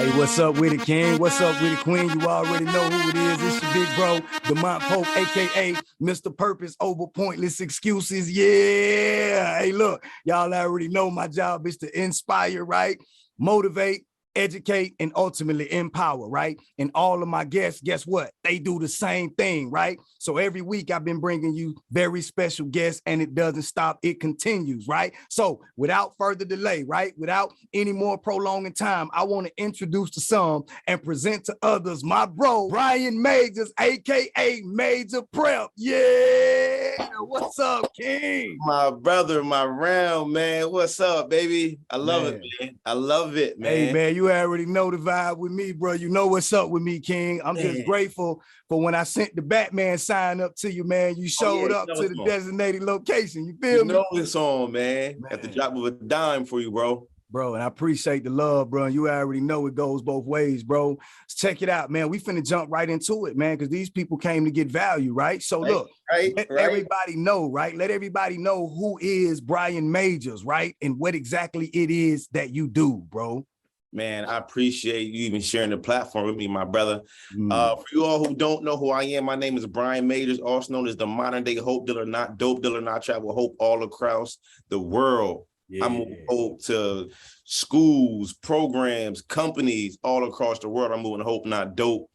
Hey, what's up with it, King? What's up with it, Queen? You already know who it is. It's your big bro, Demont Pope, aka Mr. Purpose over pointless excuses. Yeah. Hey, look, y'all already know my job is to inspire, right? Motivate, educate, and ultimately empower, right? And all of my guests, guess what? They do the same thing, right? So every week I've been bringing you very special guests, and it doesn't stop, it continues, right? So without further delay, right? Without any more prolonging time, I want to introduce to some and present to others my bro, Bryan Majors, aka Major Prep. Yeah, what's up, King? My brother, my round, man. What's up, baby? I love it, man. I love it, man. Hey, man, you already know the vibe with me, bro. You know what's up with me, King. I'm just grateful for when I sent the Batman sign up to you, man. You showed up to the designated location. You feel me? You know it's on, man. At the drop of a dime for you, bro. Bro, and I appreciate the love, bro. You already know it goes both ways, bro. Check it out, man. We finna jump right into it, man, because these people came to get value, right? So look, let everybody know, right? Let everybody know who is Bryan Majors, right? And what exactly it is that you do, bro. Man, I appreciate you even sharing the platform with me, my brother. For you all who don't know who I am, my name is Bryan Majors, also known as the modern day hope dealer, not dope dealer, not travel hope all across the world. Yeah. I'm moving hope to schools, programs, companies all across the world. I'm moving hope, not dope,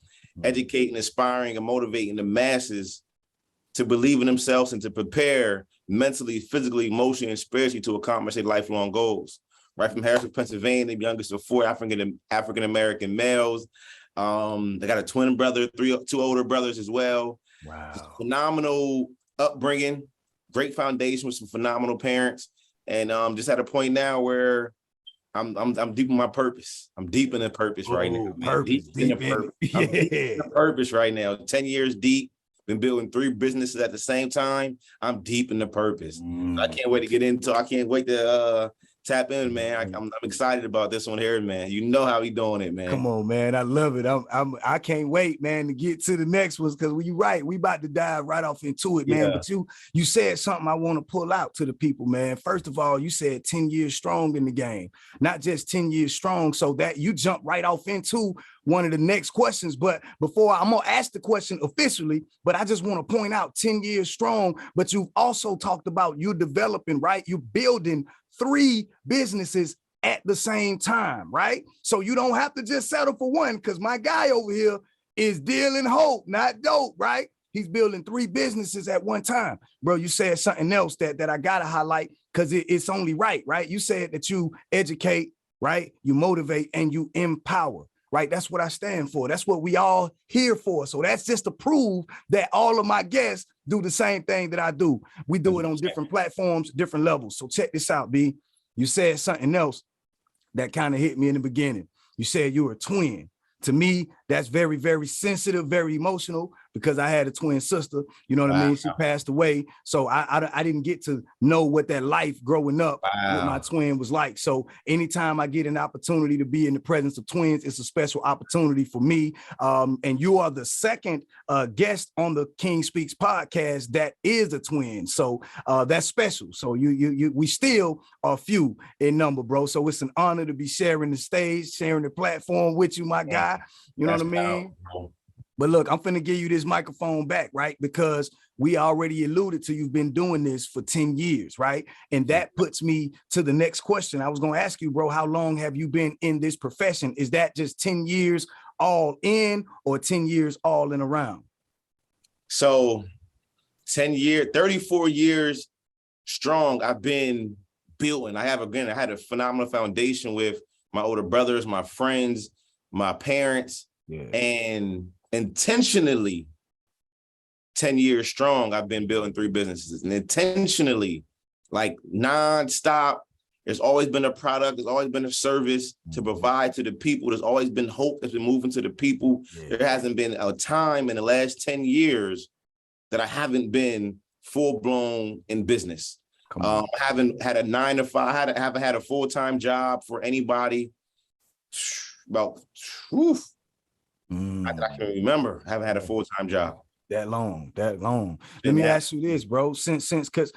educating, inspiring, and motivating the masses to believe in themselves and to prepare mentally, physically, emotionally, and spiritually to accomplish their lifelong goals. Right from Harrisburg, Pennsylvania, the youngest of 4 African-American males. I got a twin brother, two older brothers as well. Wow. Phenomenal upbringing, great foundation with some phenomenal parents. And just at a point now where I'm deep in my purpose. I'm deep in the purpose right now. Purpose, deep in the purpose right now. 10 years deep, been building 3 businesses at the same time. I'm deep in the purpose. I can't wait to get into. I can't wait to tap in, man. I'm excited about this one here, man. You know how we doing it, man. Come on, man. I love it. I can't wait, man, to get to the next ones, because when you're right, we about to dive right off into it, man. But you said something I want to pull out to the people, man. First of all, you said 10 years strong in the game, not just 10 years strong, so that you jump right off into one of the next questions. But before I'm gonna ask the question officially, but I just want to point out 10 years strong, but you've also talked about you developing, right? You're building 3 businesses at the same time, right? So you don't have to just settle for one, because my guy over here is dealing hope, not dope, right? He's building 3 businesses at one time. Bro, you said something else that I gotta highlight, because it's only right? You said that you educate, right? You motivate and you empower, right? That's what I stand for. That's what we all here for. So that's just to prove that all of my guests do the same thing that I do. We do it on different platforms, different levels. So check this out, B. You said something else that kind of hit me in the beginning. You said you were a twin. To me, that's very, very sensitive, very emotional, because I had a twin sister, you know what I mean? She passed away. So I didn't get to know what that life growing up with my twin was like. So anytime I get an opportunity to be in the presence of twins, it's a special opportunity for me. And you are the second guest on the King Speaks podcast that is a twin. So that's special. So we still are few in number, bro. So it's an honor to be sharing the stage, sharing the platform with you, my guy. You know what I mean? But look, I'm finna give you this microphone back, right? Because we already alluded to you've been doing this for 10 years, right? And that puts me to the next question. I was gonna ask you, bro, how long have you been in this profession? Is that just 10 years all in, or 10 years all in around? So 10 years, 34 years strong, I've been building. I had a phenomenal foundation with my older brothers, my friends, my parents, and intentionally 10 years strong, I've been building 3 businesses, and intentionally, like nonstop. There's always been a product, there's always been a service to provide to the people. There's always been hope that's been moving to the people. There hasn't been a time in the last 10 years that I haven't been full-blown in business. I haven't had a 9 to 5, I haven't had a full-time job for anybody. About, I can remember, I haven't had a full-time job. That long. Let me ask you this, bro. Because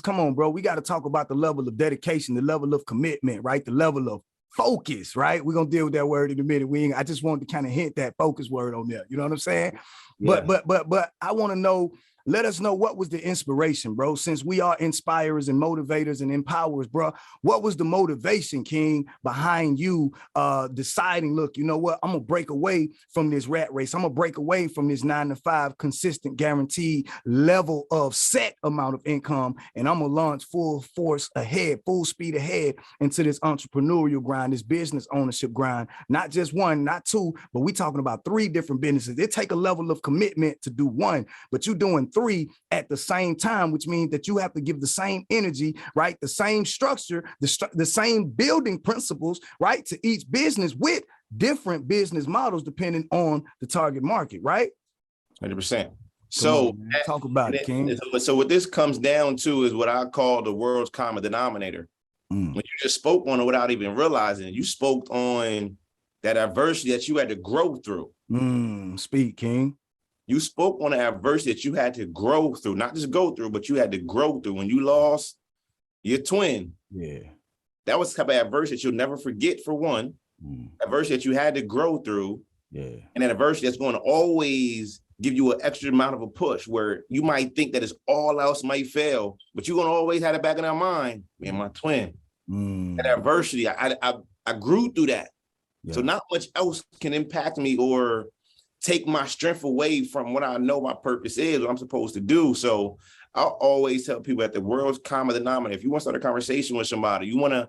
come on, bro, we got to talk about the level of dedication, the level of commitment, right? The level of Focus, right? We're gonna deal with that word in a minute. I just wanted to kind of hint that focus word on there. You know what I'm saying? Yeah. But I want to know, let us know, what was the inspiration, bro? Since we are inspirers and motivators and empowerers, bro, what was the motivation, King, behind you deciding, look, you know what? I'm going to break away from this rat race. I'm going to break away from this 9-to-5 consistent, guaranteed level of set amount of income. And I'm going to launch full force ahead, full speed ahead into this entrepreneurial grind, this business ownership grind. Not just one, not two, but we talking about 3 different businesses. It take a level of commitment to do one, but you're doing 3 at the same time, which means that you have to give the same energy, right? The same structure, the same building principles, right? To each business with different business models depending on the target market, right? 100%. So talk about it, King. So what this comes down to is what I call the world's common denominator. When you just spoke on it without even realizing it, you spoke on that adversity that you had to grow through. Speak, King. You spoke on the adversity that you had to grow through, not just go through, but you had to grow through. When you lost your twin, that was the type of adversity that you'll never forget, for one. Adversity that you had to grow through, and an adversity that's going to always give you an extra amount of a push, where you might think that it's all else might fail, but you're going to always have it back in our mind, me and my twin. That adversity, I grew through that. So not much else can impact me or take my strength away from what I know my purpose is, what I'm supposed to do. So I'll always tell people that the world's common denominator, if you want to start a conversation with somebody, you want to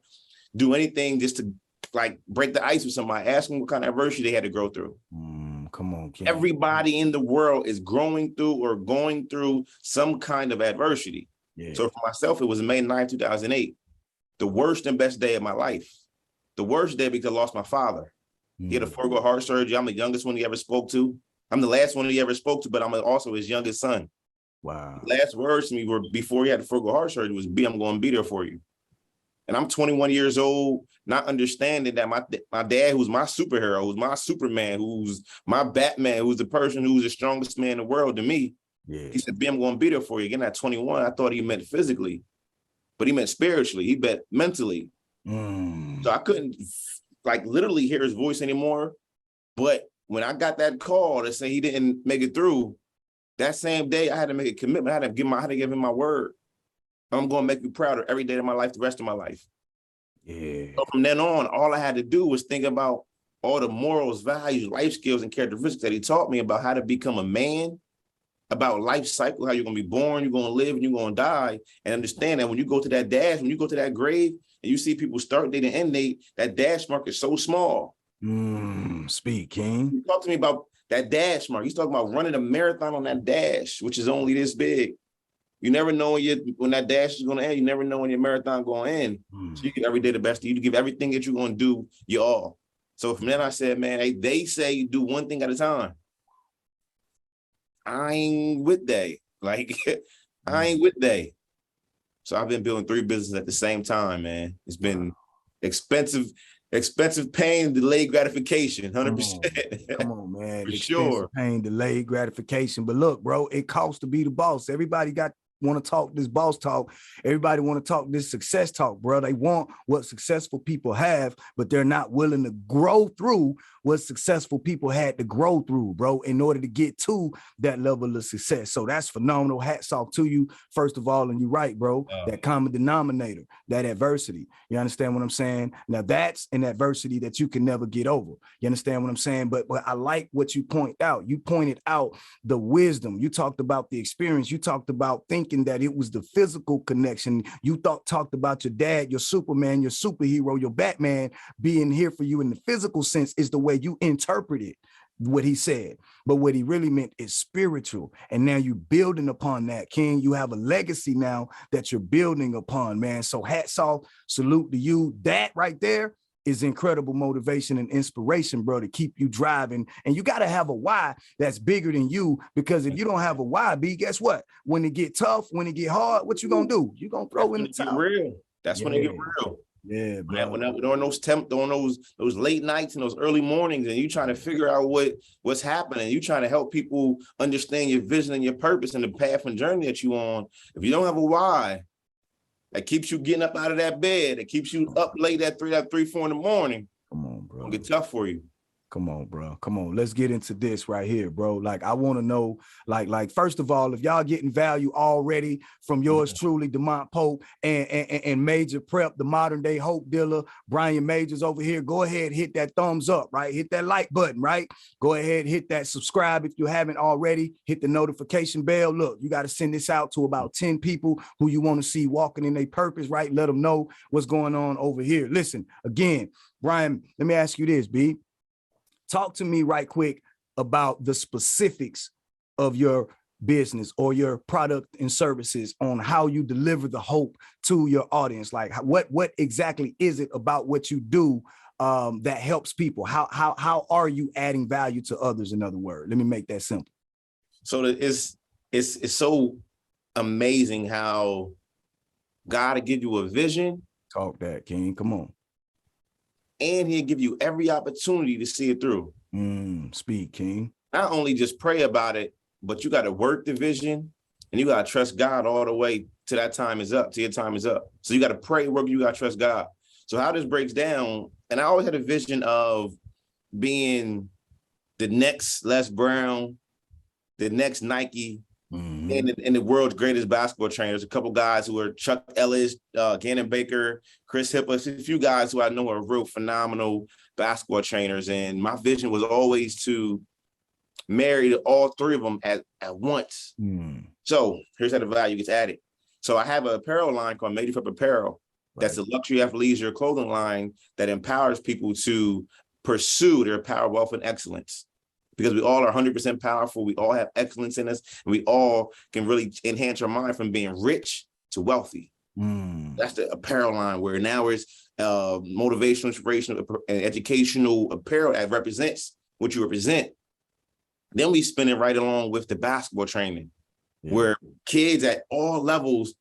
do anything just to like break the ice with somebody, ask them what kind of adversity they had to grow through. Come on, King. Everybody in the world is growing through or going through some kind of adversity. So for myself, it was May 9, 2008, the worst and best day of my life. The worst day because I lost my father. He had a foregut heart surgery. I'm the youngest one he ever spoke to. I'm the last one he ever spoke to, but I'm also his youngest son. Wow. The last words to me were, before he had the foregut heart surgery, was, B, I'm going to be there for you. And I'm 21 years old, not understanding that my dad, who's my superhero, who's my Superman, who's my Batman, who's the person who's the strongest man in the world to me. He said, B, I'm going to be there for you. Again, at 21, I thought he meant physically, but he meant spiritually. He meant mentally. So I couldn't like literally hear his voice anymore. But when I got that call to say he didn't make it through, that same day I had to make a commitment. I had to give him my word. I'm going to make you prouder every day of my life, the rest of my life. So from then on, all I had to do was think about all the morals, values, life skills, and characteristics that he taught me about how to become a man, about life cycle, how you're going to be born, you're going to live, and you're going to die, and understand that when you go to that dash, when you go to that grave, and you see people start date and end date, that dash mark is so small. Speak, King. He talked to me about that dash mark. He's talking about running a marathon on that dash, which is only this big. You never know when that dash is going to end. You never know when your marathon going to end. So you give every day the best of you. To give everything that you're going to do, you all. So from then I said, man, they say you do one thing at a time. I ain't with they. Like, I ain't with they. So I've been building 3 businesses at the same time, man. It's been expensive pain, delayed gratification, 100%. Come on, man. For expensive sure. Pain, delayed gratification. But look, bro, it costs to be the boss. Everybody want to talk this boss talk. Everybody want to talk this success talk, bro. They want what successful people have, but they're not willing to grow through what successful people had to grow through, bro, in order to get to that level of success. So that's phenomenal. Hats off to you, first of all. And you're right, bro. That common denominator, that adversity. You understand what I'm saying? Now that's an adversity that you can never get over. You understand what I'm saying? But I like what you point out. You pointed out the wisdom. You talked about the experience. You talked about thinking that it was the physical connection. You talked about your dad, your Superman, your superhero, your Batman being here for you in the physical sense is the way you interpreted what he said. But what he really meant is spiritual. And now you're building upon that, King. You have a legacy now that you're building upon, man. So hats off, salute to you. That right there is incredible motivation and inspiration, bro, to keep you driving. And you got to have a why that's bigger than you, because if you don't have a why, B, guess what? When it get tough, when it get hard, what you gonna do? You gonna throw in the towel. Real. That's when it get real. Yeah, bro. When on those late nights and those early mornings, and you trying to figure out what's happening, you trying to help people understand your vision and your purpose and the path and journey that you on. If you don't have a why, that keeps you getting up out of that bed, that keeps you up late at 3, 4 in the morning, Come on, bro. it'll get tough for you. Come on, bro. Come on. Let's get into this right here, bro. Like, I want to know, like, first of all, if y'all getting value already from yours truly, Demont Pope and Major Prep, the modern day hope dealer, Bryan Majors over here, go ahead, hit that thumbs up, right? Hit that like button, right? Go ahead, hit that subscribe if you haven't already. Hit the notification bell. Look, you got to send this out to about 10 people who you want to see walking in their purpose, right? Let them know what's going on over here. Listen, again, Bryan, let me ask you this, B. Talk to me right quick about the specifics of your business or your product and services on how you deliver the hope to your audience. Like what exactly is it about what you do that helps people? How are you adding value to others? In other words, let me make that simple. So it's so amazing how God will give you a vision. Talk that, King. Come on. And he'll give you every opportunity to see it through. Speak, King. Not only just pray about it, but you got to work the vision and you got to trust God all the way till that time is up, till your time is up. So you got to pray, work, you got to trust God. So how this breaks down, and I always had a vision of being the next Les Brown, the next Nike, and the world's greatest basketball trainers. A couple guys who are Chuck Ellis, Gannon Baker, Chris Hipper, a few guys who I know are real phenomenal basketball trainers. And my vision was always to marry all three of them at once. So here's how the value gets added. So I have an apparel line called Made for Apparel. Right. That's a luxury athleisure clothing line that empowers people to pursue their power, wealth, and excellence. Because we all are 100% powerful. We all have excellence in us. And we all can really enhance our mind from being rich to wealthy. That's the apparel line, where now it's motivational, inspirational, and educational apparel that represents what you represent. Then we spin it right along with the basketball training, where kids at all levels,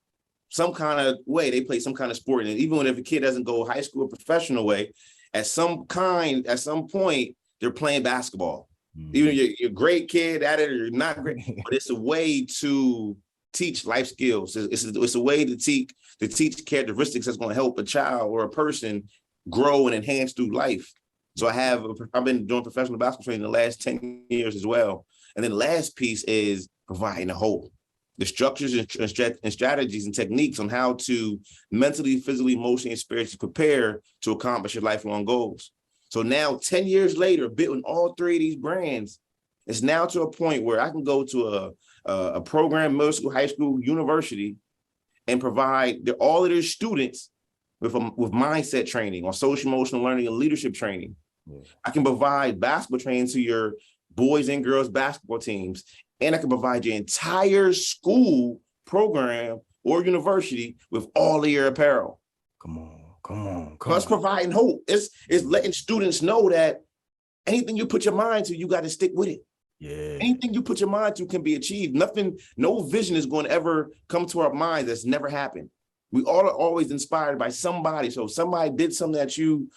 some kind of way, they play some kind of sport. And even if a kid doesn't go high school or professional way, at some point, they're playing basketball. Even you're a great kid at it or you're not great, but it's a way to teach life skills. It's a way to teach characteristics that's going to help a child or a person grow and enhance through life. So I've been doing professional basketball training the last 10 years as well. And then the last piece is providing a hope, the structures and strategies and techniques on how to mentally, physically, emotionally, and spiritually prepare to accomplish your lifelong goals. So now 10 years later, building all three of these brands, it's now to a point where I can go to a program, middle school, high school, university, and provide all of their students with mindset training on social emotional learning and leadership training. I can provide basketball training to your boys and girls basketball teams, and I can provide your entire school program or university with all of your apparel. Come on. Plus providing hope. It's letting students know that anything you put your mind to, you got to stick with it. Yeah. Anything you put your mind to can be achieved. No vision is going to ever come to our mind that's never happened. We all are always inspired by somebody. So if somebody did something that you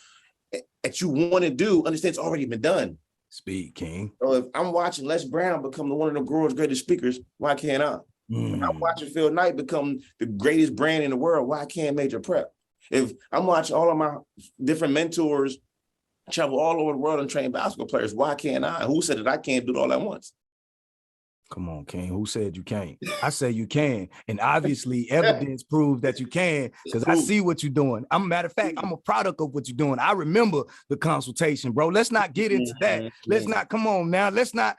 want to do, understand it's already been done. Speak, King. So if I'm watching Les Brown become one of the world's greatest speakers, why can't I? If I'm watching Phil Knight become the greatest brand in the world, why can't Major Prep? If I'm watching all of my different mentors travel all over the world and train basketball players, why can't I? Who said that I can't do it all at once? Come on, King. Who said you can't? I say you can. And obviously evidence proves that you can, because I see what you're doing. Matter of fact, I'm a product of what you're doing. I remember the consultation, bro. Let's not get into that. Let's not, come on now. Let's not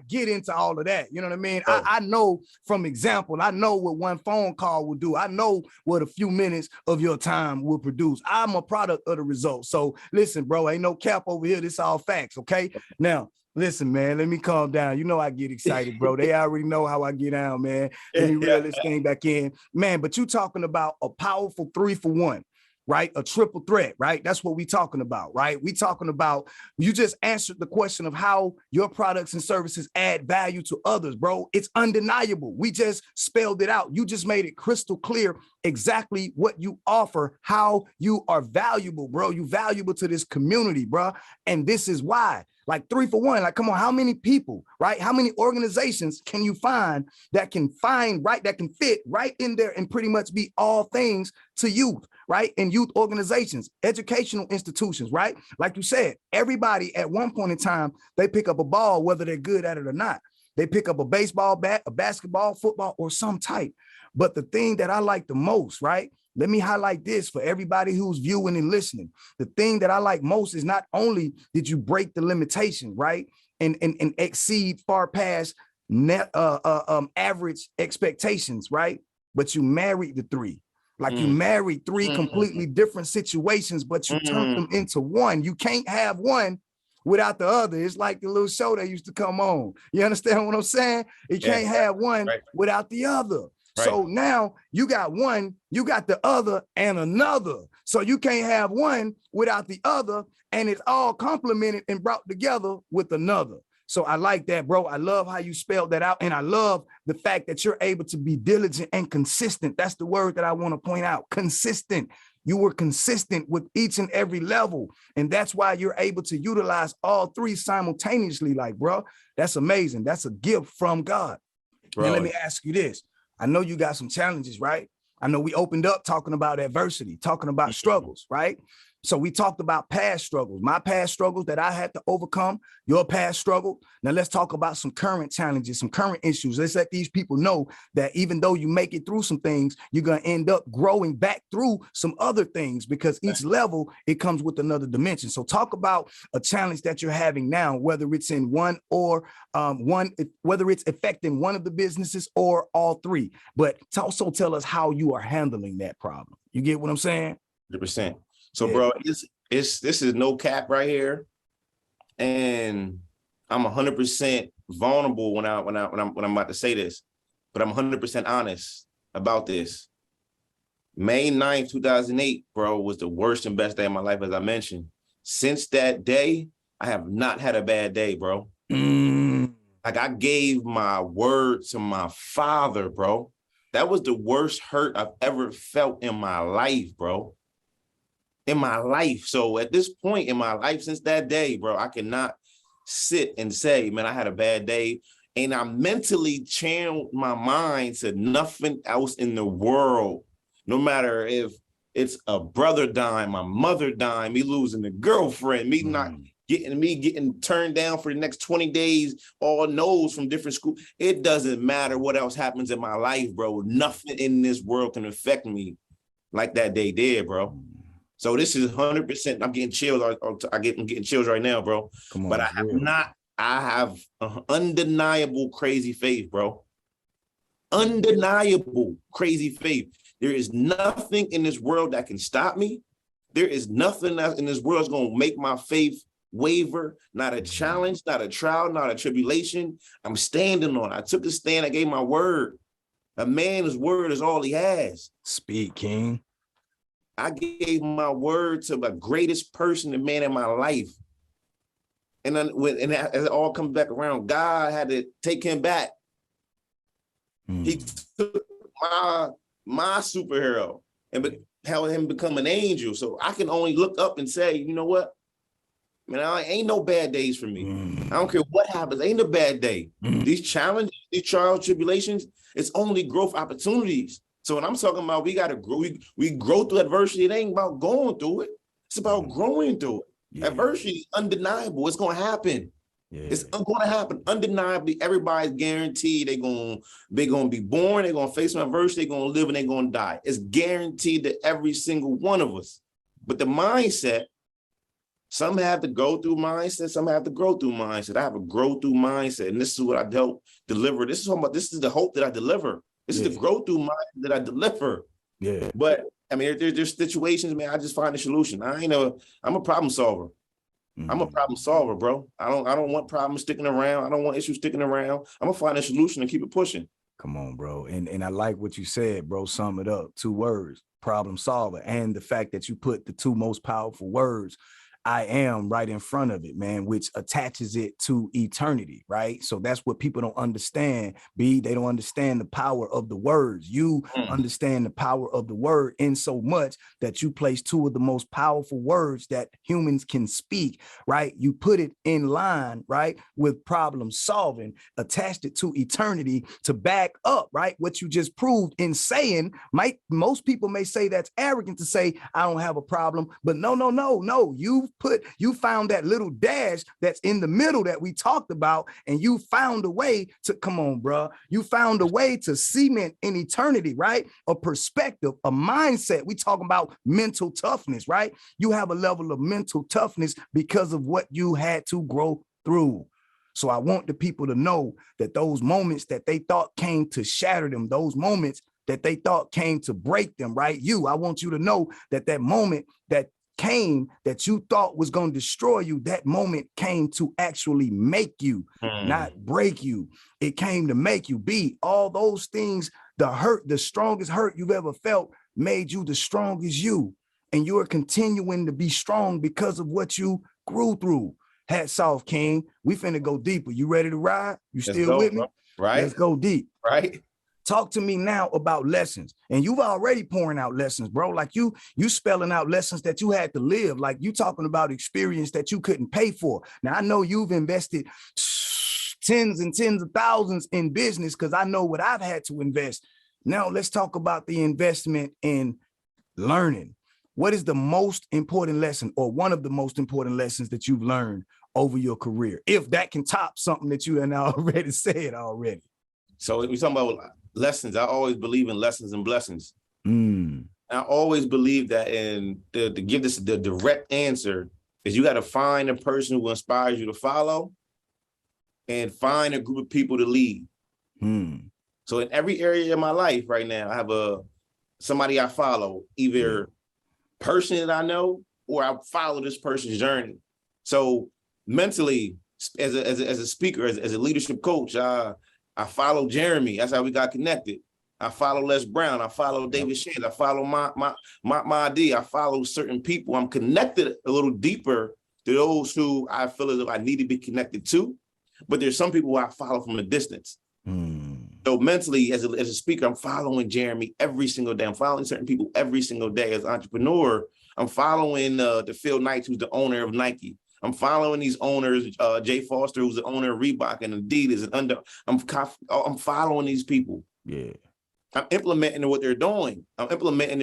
get into all of that. You know what I mean? Oh. I know from example, I know what one phone call will do. I know what a few minutes of your time will produce. I'm a product of the results. So listen, bro, ain't no cap over here. This all facts, okay? Now, listen, man, let me calm down. You know I get excited, bro. They already know how I get down, man. Let me reel this thing back in. Man, but you talking about a powerful 3-for-1, right? A triple threat, right? That's what we talking about, right? We talking about, you just answered the question of how your products and services add value to others, bro. It's undeniable. We just spelled it out. You just made it crystal clear exactly what you offer, how you are valuable, bro. You valuable to this community, bro. And this is why. Like 3 for 1. Like, come on, how many people, right? How many organizations can you find that can fit right in there and pretty much be all things to youth, right? And youth organizations, educational institutions, right? Like you said, everybody at one point in time, they pick up a ball, whether they're good at it or not. They pick up a baseball bat, a basketball, football, or some type. But the thing that I like the most, right? Let me highlight this for everybody who's viewing and listening. The thing that I like most is not only did you break the limitation, right? And exceed far past average expectations, right? But you married the 3. Like you married 3 completely different situations, but you turned them into one. You can't have one without the other. It's like the little show that used to come on. You understand what I'm saying? You can't have one without the other. Right. So now you got one, you got the other and another. So you can't have one without the other, and it's all complemented and brought together with another. So I like that, bro. I love how you spelled that out. And I love the fact that you're able to be diligent and consistent. That's the word that I want to point out. Consistent. You were consistent with each and every level. And that's why you're able to utilize all 3 simultaneously. Like, bro, that's amazing. That's a gift from God. Bro. Now, let me ask you this. I know you got some challenges, right? I know we opened up talking about adversity, talking about struggles, right? So we talked about past struggles, my past struggles that I had to overcome, your past struggle. Now let's talk about some current challenges, some current issues. Let's let these people know that even though you make it through some things, you're going to end up growing back through some other things, because each level, it comes with another dimension. So talk about a challenge that you're having now, whether it's in one or whether it's affecting one of the businesses or all 3, but also tell us how you are handling that problem. You get what I'm saying? 100%. So, bro, this is no cap right here, and I'm 100% vulnerable when I'm about to say this, but I'm 100% honest about this. May 9th, 2008, bro, was the worst and best day of my life, as I mentioned. Since that day, I have not had a bad day, bro. Like, I gave my word to my father, bro. That was the worst hurt I've ever felt in my life, bro. In my life. So at this point in my life, since that day, bro, I cannot sit and say, man, I had a bad day. And I mentally channeled my mind to nothing else in the world. No matter if it's a brother dying, my mother dying, me losing a girlfriend, me not getting turned down for the next 20 days, all no's from different schools. It doesn't matter what else happens in my life, bro. Nothing in this world can affect me like that day did, bro. So this is 100%. I'm getting chills. I'm getting chills right now, bro. Come on, but I have undeniable crazy faith, bro. Undeniable crazy faith. There is nothing in this world that can stop me. There is nothing else in this world that's going to make my faith waver. Not a challenge, not a trial, not a tribulation. I'm standing on it. I took a stand. I gave my word. A man's word is all he has. Speak, King. I gave my word to the greatest person and man in my life. And then as it all comes back around, God had to take him back. He took my superhero and held him become an angel. So I can only look up and say, you know what? Man, ain't no bad days for me. I don't care what happens. Ain't a bad day. These challenges, these trials, tribulations, it's only growth opportunities. So when I'm talking about we got to grow, we grow through adversity. It ain't about going through it. It's about growing through it. Yeah. Adversity is undeniable. It's going to happen. Yeah. It's going to happen. Undeniably, everybody's guaranteed they're going to be born, they're going to face some adversity, they're going to live, and they're going to die. It's guaranteed to every single one of us. But the mindset, some have to go through mindset, some have to grow through mindset. I have a grow through mindset, and this is what I deliver. This is the hope that I deliver. This is the growth through mind that I deliver. Yeah. But I mean, there's situations, man, I just find a solution. I'm a problem solver. I'm a problem solver, bro. I don't want problems sticking around. I don't want issues sticking around. I'm gonna find a solution and keep it pushing. Come on, bro. And I like what you said, bro. Sum it up. 2 words, problem solver. And the fact that you put the 2 most powerful words I am right in front of it, man, which attaches it to eternity, right? So that's what people don't understand, B. They don't understand the power of the words. You understand the power of the word in so much that you place two of the most powerful words that humans can speak, right? You put it in line, right, with problem solving, attached it to eternity to back up, right? What you just proved in saying, most people may say that's arrogant to say, I don't have a problem, but no. You found that little dash that's in the middle that we talked about, and you found a way to, come on, bro. You found a way to cement in eternity, right? A perspective, a mindset. We talking about mental toughness, right? You have a level of mental toughness because of what you had to grow through. So I want the people to know that those moments that they thought came to shatter them, those moments that they thought came to break them, right? I want you to know that that moment that came that you thought was going to destroy you, that moment came to actually make you, not break you. It came to make you be. All those things, the hurt, the strongest hurt you've ever felt made you the strongest you. And you are continuing to be strong because of what you grew through. Hats off, King. We finna go deeper. You ready to ride? You still with me? Bro. Right. Let's go deep. Right. Talk to me now about lessons. And you've already pouring out lessons, bro. Like you spelling out lessons that you had to live. Like you talking about experience that you couldn't pay for. Now, I know you've invested tens and tens of thousands in business because I know what I've had to invest. Now, let's talk about the investment in learning. What is the most important lesson or one of the most important lessons that you've learned over your career? If that can top something that you had already said already. So we talking about lessons. I always believe in lessons and blessings. I always believe that, and to give this the direct answer is you got to find a person who inspires you to follow and find a group of people to lead. So in every area of my life right now, I have somebody I follow, either person that I know or I follow this person's journey. So mentally, as a speaker, as a leadership coach, I follow Jeremy. That's how we got connected. I follow Les Brown. I follow David Shands. I follow my D. I follow certain people. I'm connected a little deeper to those who I feel as if I need to be connected to. But there's some people who I follow from a distance. So mentally, as a speaker, I'm following Jeremy every single day. I'm following certain people every single day. As an entrepreneur, I'm following the Phil Knight, who's the owner of Nike. I'm following these owners, Jay Foster, who's the owner of Reebok and Adidas, and I'm following these people. Yeah, I'm implementing what they're doing. I'm implementing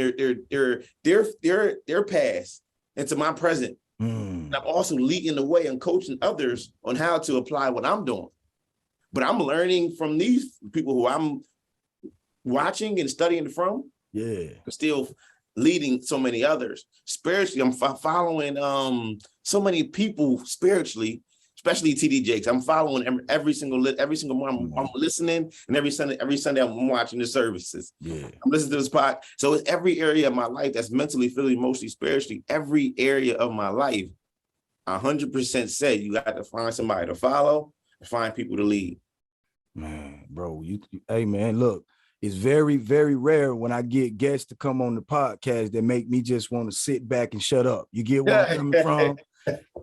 their past into my present. And I'm also leading the way and coaching others on how to apply what I'm doing. But I'm learning from these people who I'm watching and studying from. Yeah, but still leading so many others. Spiritually, I'm following so many people spiritually, especially TD Jakes. I'm following every single morning. I'm listening, and every Sunday I'm watching the services. Yeah, I'm listening to this pod. So it's every area of my life that's mentally, physically, emotionally, spiritually. Every area of my life, 100% said you got to find somebody to follow, and find people to lead. Man, bro, hey man, look. It's very, very rare when I get guests to come on the podcast that make me just want to sit back and shut up. You get where I'm coming from?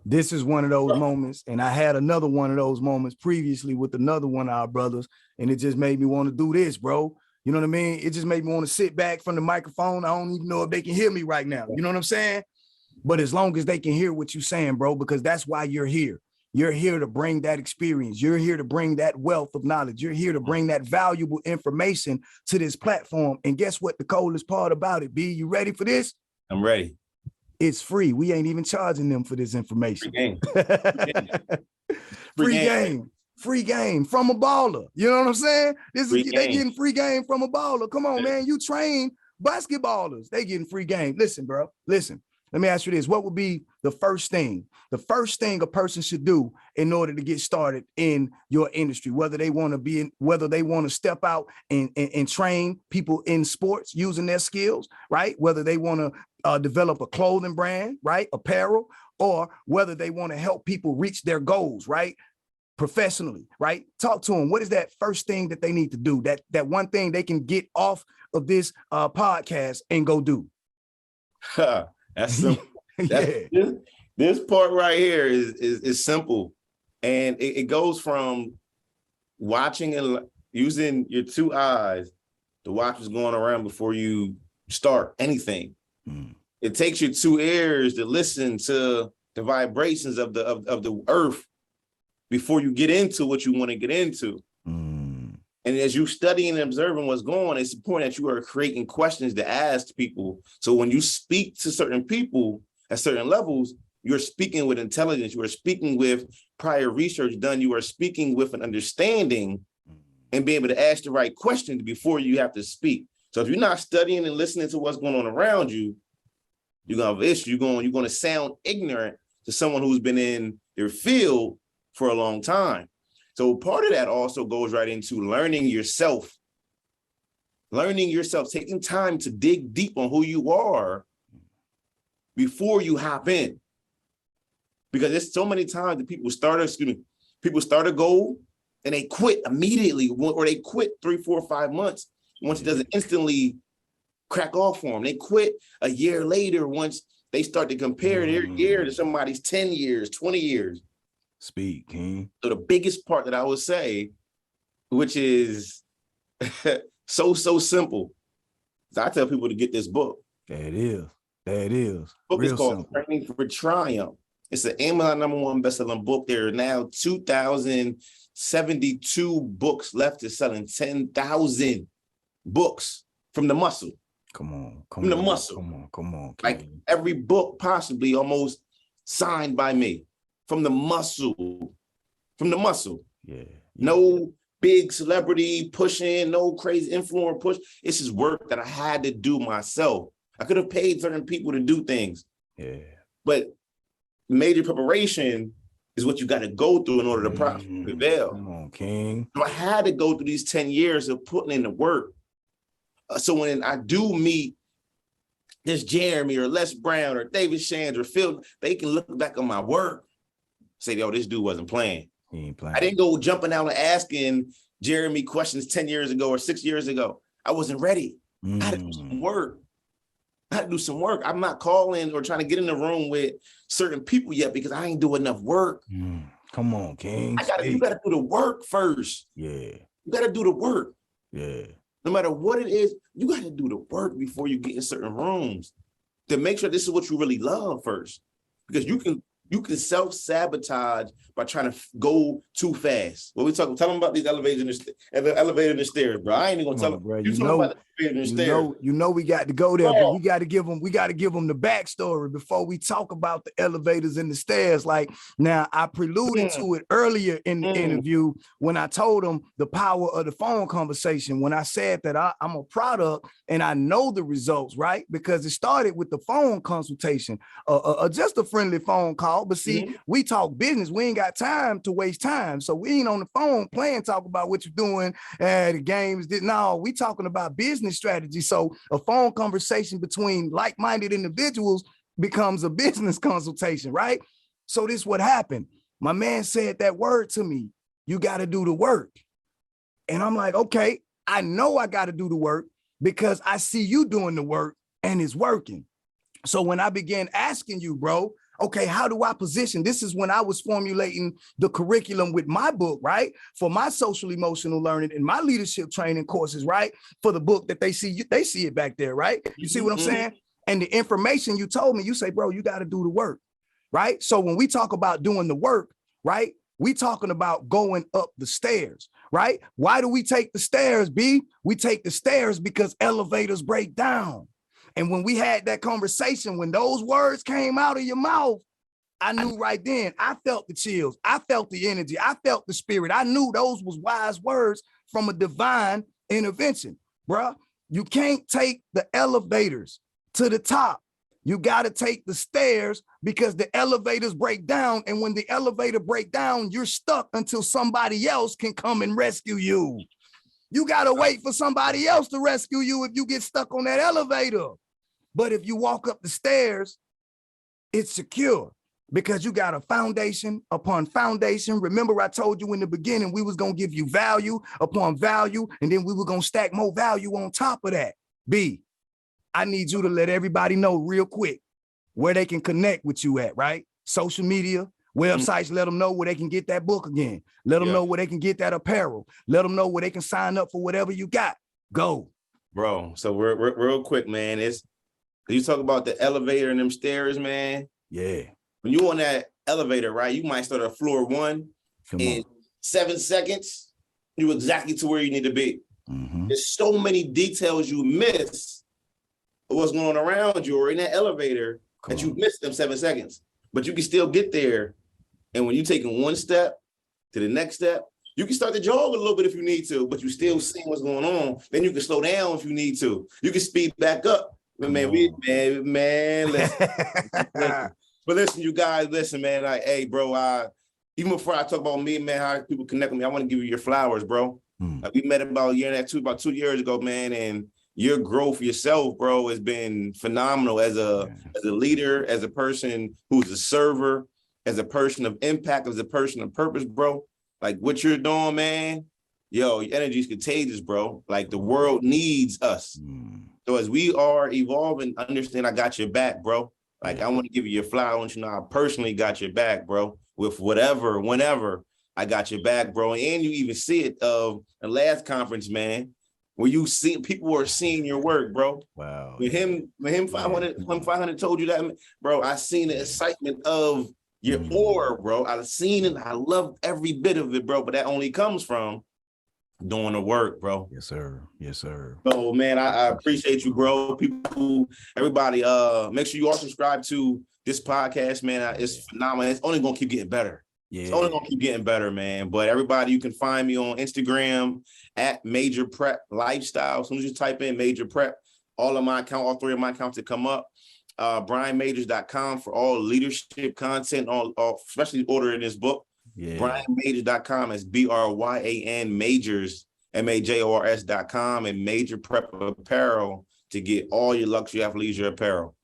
This is one of those moments. And I had another one of those moments previously with another one of our brothers. And it just made me want to do this, bro. You know what I mean? It just made me want to sit back from the microphone. I don't even know if they can hear me right now. You know what I'm saying? But as long as they can hear what you're saying, bro, because that's why you're here. You're here to bring that experience. You're here to bring that wealth of knowledge. You're here to bring that valuable information to this platform. And guess what the coolest part about it, B? You ready for this? I'm ready. It's free. We ain't even charging them for this information. Free game. Free game from a baller. You know what I'm saying? They getting free game from a baller. Come on, man. You train basketballers. They getting free game. Listen, bro. Listen. Let me ask you this. What would be the first thing a person should do in order to get started in your industry, whether they want to step out and train people in sports using their skills, right? Whether they want to develop a clothing brand, right? Apparel, or whether they want to help people reach their goals, right? Professionally, right? Talk to them. What is that first thing that they need to do? That one thing they can get off of this podcast and go do? That's simple. This part right here is simple. And it goes from watching and using your two eyes to watch what's going around before you start anything. It takes your two ears to listen to the vibrations of the earth before you get into what you want to get into. And as you studying and observing what's going on, it's important that you are creating questions to ask people. So when you speak to certain people at certain levels, you're speaking with intelligence. You are speaking with prior research done. You are speaking with an understanding and be able to ask the right questions before you have to speak. So if you're not studying and listening to what's going on around you, you're gonna have an issue. You're going to sound ignorant to someone who's been in their field for a long time. So part of that also goes right into learning yourself, taking time to dig deep on who you are before you hop in. Because there's so many times that people start a goal and they quit immediately, or they quit 3, 4, 5 months once it doesn't instantly crack off for them. They quit a year later once they start to compare their year to somebody's 10 years, 20 years. Speak, King. So the biggest part that I would say, which is so simple, is I tell people to get this book. There it is. Book Real is called simple. Training for Triumph. It's an Amazon #1 best-selling book. There are now 2,072 books left to selling 10,000 books from the muscle. Come on. From the muscle. Come on. King. Like every book possibly almost signed by me. From the muscle. Yeah. No big celebrity pushing, no crazy influencer push. It's just work that I had to do myself. I could have paid certain people to do things. Yeah. But major preparation is what you got to go through in order to prevail. Come on, King. So I had to go through these 10 years of putting in the work. So when I do meet this Jeremy or Les Brown or David Shands or Phil, they can look back on my work, say, yo, this dude wasn't playing. He ain't playing. I didn't go jumping out and asking Jeremy questions 10 years ago or 6 years ago. I wasn't ready. I had to do some work. I'm not calling or trying to get in the room with certain people yet because I ain't doing enough work. Come on, King. You gotta do the work first. Yeah. You gotta do the work. Yeah. No matter what it is, you gotta do the work before you get in certain rooms to make sure this is what you really love first. Because you can self-sabotage by trying to go too fast. What we talking? Tell them about these elevators and the elevator and the stairs, bro. I ain't even gonna tell them. Bro, you know about the elevator and the stairs. You know we got to go there, but we got to give them the backstory before we talk about the elevators and the stairs. Like now, I preluded to it earlier in the interview when I told them the power of the phone conversation. When I said that I'm a product and I know the results, right? Because it started with the phone consultation, just a friendly phone call. But see, we talk business. We ain't got time to waste time. So we ain't on the phone playing, talk about what you're doing. The games. No, we talking about business strategy. So a phone conversation between like-minded individuals becomes a business consultation, right? So this is what happened. My man said that word to me. You got to do the work. And I'm like, okay, I know I got to do the work because I see you doing the work and it's working. So when I began asking you, bro, okay, how do I position? This is when I was formulating the curriculum with my book, right? For my social emotional learning and my leadership training courses, right? For the book that they see it back there, right? You see what I'm saying? And the information you told me, you say, bro, you got to do the work, right? So when we talk about doing the work, right? We talking about going up the stairs, right? Why do we take the stairs, B? We take the stairs because elevators break down. And when we had that conversation, when those words came out of your mouth, I knew right then, I felt the chills. I felt the energy. I felt the spirit. I knew those was wise words from a divine intervention, bruh. You can't take the elevators to the top. You got to take the stairs because the elevators break down. And when the elevator break down, you're stuck until somebody else can come and rescue you. You got to wait for somebody else to rescue you if you get stuck on that elevator. But if you walk up the stairs, it's secure because you got a foundation upon foundation. Remember, I told you in the beginning, we was going to give you value upon value, and then we were going to stack more value on top of that. B, I need you to let everybody know real quick where they can connect with you at, right? social media, websites, let them know where they can get that book again. Let them know where they can get that apparel. Let them know where they can sign up for whatever you got. Go. Bro, so we're real quick, man. You talk about the elevator and them stairs, man. Yeah. When you on that elevator, right, you might start at floor 1 in 7 seconds. You're exactly to where you need to be. There's so many details you miss of what's going on around you or in that elevator that you missed them 7 seconds. But you can still get there. And when you're taking one step to the next step, you can start to jog a little bit if you need to, but you still seeing what's going on. Then you can slow down if you need to. You can speed back up. Man, listen. But listen, you guys, listen, man. Like, hey, bro, even before I talk about me, man, how people connect with me, I want to give you your flowers, bro. Like, we met about a year and a half, about 2 years ago, man, and your growth yourself, bro, has been phenomenal as a leader, as a person who's a server, as a person of impact, as a person of purpose, bro. Like, what you're doing, man, yo, your energy is contagious, bro. Like, the world needs us. So as we are evolving, understand I got your back, bro. Like, I want to give you your flower. I want you to know I personally got your back, bro. With whatever, whenever, I got your back, bro. And you even see it the last conference, man, where you see people are seeing your work, bro. Wow. When him 500 told you that, bro, I seen the excitement of your aura, bro. I've seen it. I love every bit of it, bro. But that only comes from doing the work, bro. Yes, sir. Yes, sir. So, man, I appreciate you, bro. Everybody, make sure you all subscribe to this podcast, man. It's phenomenal. It's only gonna keep getting better. Yeah. It's only gonna keep getting better, man. But everybody, you can find me on Instagram at Major Prep Lifestyle. As soon as you type in Major Prep, all 3 of my accounts that come up. BryanMajors.com for all leadership content, all especially ordering this book. Yeah. BryanMajors.com is BRYAN Majors, MAJORS.com, and Major Prep Apparel to get all your luxury athleisure apparel.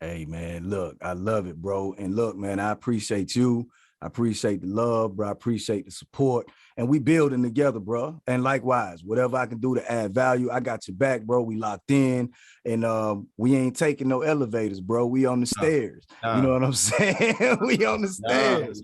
Hey, man, look, I love it, bro. And look, man, I appreciate you. I appreciate the love, bro. I appreciate the support. And we building together, bro. And likewise, whatever I can do to add value, I got your back, bro. We locked in. And we ain't taking no elevators, bro. We on the stairs. You know what I'm saying? We on the stairs.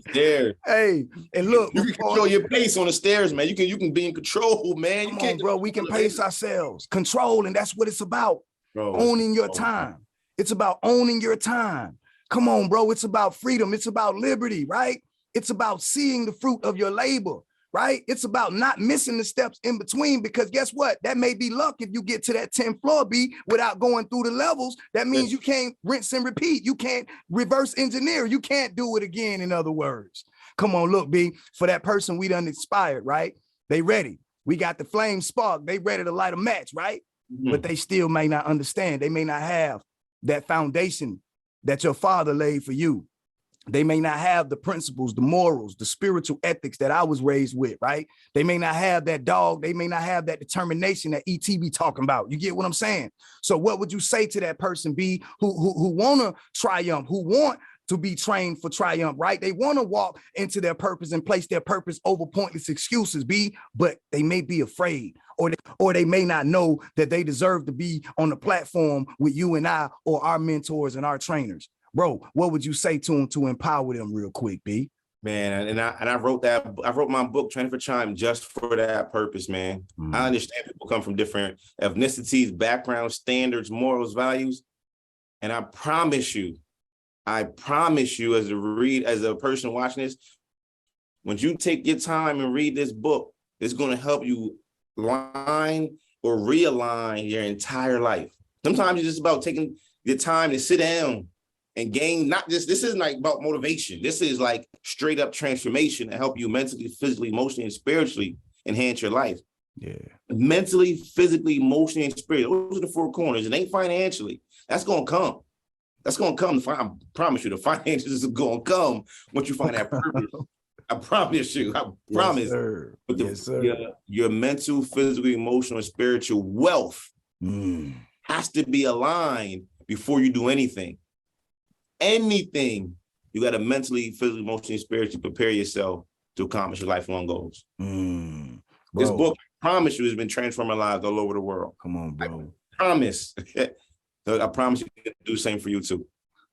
Hey, and look. You can control your pace on the stairs, man. You can be in control, man. Come on, bro. We can pace ourselves. Control, and that's what it's about. Bro, owning your time. It's about owning your time. Come on, bro. It's about freedom. It's about liberty, right? It's about seeing the fruit of your labor, right? It's about not missing the steps in between, because guess what? That may be luck if you get to that 10th floor, B, without going through the levels. That means you can't rinse and repeat. You can't reverse engineer. You can't do it again, in other words. Come on, look, B, for that person we done inspired, right? They ready. We got the flame spark. They ready to light a match, right? But they still may not understand. They may not have that foundation that your father laid for you. They may not have the principles, the morals, the spiritual ethics that I was raised with, right? They may not have that dog. They may not have that determination that ET be talking about. You get what I'm saying? So what would you say to that person, B, who want to triumph, who want to be trained for triumph, right? They want to walk into their purpose and place their purpose over pointless excuses, B, but they may be afraid, or they may not know that they deserve to be on the platform with you and I, or our mentors and our trainers. Bro, what would you say to them to empower them real quick, B? Man, and I wrote my book, Training for Triumph, just for that purpose, man. I understand people come from different ethnicities, backgrounds, standards, morals, values. And I promise you, as a person watching this, when you take your time and read this book, it's going to help you line or realign your entire life. Sometimes it's just about taking the time to sit down and gain, this isn't like about motivation. This is like straight up transformation to help you mentally, physically, emotionally, and spiritually enhance your life. Yeah. Mentally, physically, emotionally, and spiritually. Those are the 4 corners. It ain't financially. That's going to come. That's going to come. I promise you, the finances are going to come once you find that purpose. I promise you. I promise. Sir. But your mental, physical, emotional, and spiritual wealth has to be aligned before you do anything. Anything, you got to mentally, physically, emotionally, spiritually prepare yourself to accomplish your lifelong goals. This book, I promise you, has been transforming lives all over the world. Come on, bro. I promise. I promise you to do the same for you too.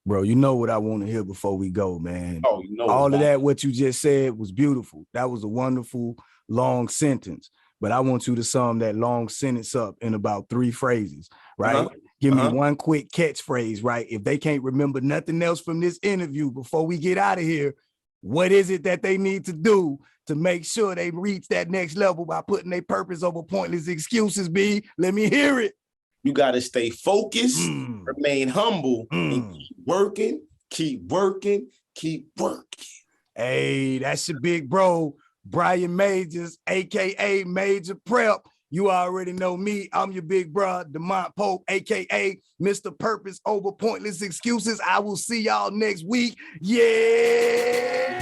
Bro, you know what I want to hear before we go, man. Oh, you know all of that, what you just said was beautiful. That was a wonderful long sentence. But I want you to sum that long sentence up in about 3 phrases, right? Give me one quick catchphrase, right? If they can't remember nothing else from this interview before we get out of here, what is it that they need to do to make sure they reach that next level by putting their purpose over pointless excuses, B? Let me hear it. You got to stay focused, remain humble, and keep working, keep working, keep working. Hey, that's your big bro, Bryan Majors, AKA Major Prep. You already know me. I'm your big bro, Demont Pope, AKA Mr. Purpose Over Pointless Excuses. I will see y'all next week. Yeah.